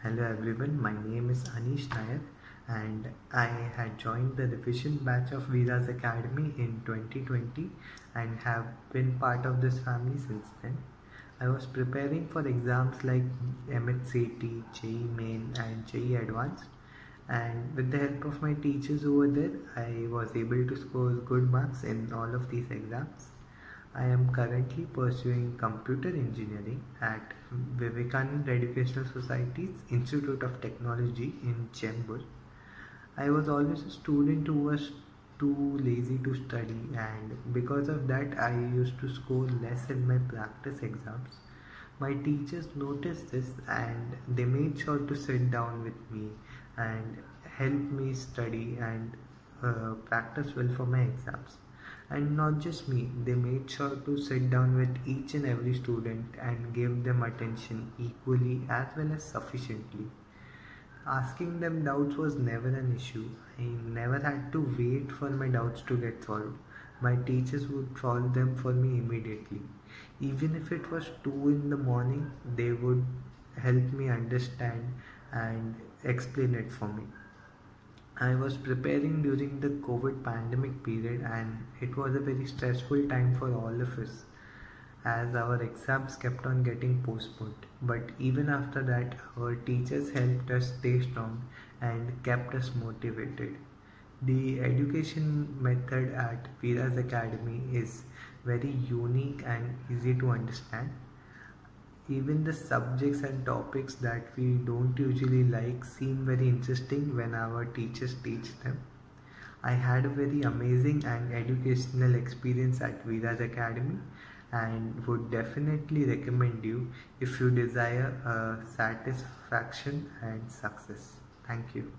Hello everyone, my name is Anish Nair and I had joined the revision batch of VRaZ Academy in 2020 and have been part of this family since then. I was preparing for exams like MHT-CET, JEE Main and JEE Advanced, and with the help of my teachers over there, I was able to score good marks in all of these exams. I am currently pursuing computer engineering at Vivekananda Educational Society's Institute of Technology in Chembur. I was always a student who was too lazy to study, and because of that I used to score less in my practice exams. My teachers noticed this and they made sure to sit down with me and help me study and practice well for my exams. And not just me, they made sure to sit down with each and every student and give them attention equally as well as sufficiently. Asking them doubts was never an issue. I never had to wait for my doubts to get solved. My teachers would solve them for me immediately. Even if it was 2 in the morning, they would help me understand and explain it for me. I was preparing during the COVID pandemic period and it was a very stressful time for all of us as our exams kept on getting postponed. But even after that, our teachers helped us stay strong and kept us motivated. The education method at VRaZ Academy is very unique and easy to understand. Even the subjects and topics that we don't usually like seem very interesting when our teachers teach them. I had a very amazing and educational experience at VRaZ Academy and would definitely recommend you if you desire satisfaction and success. Thank you.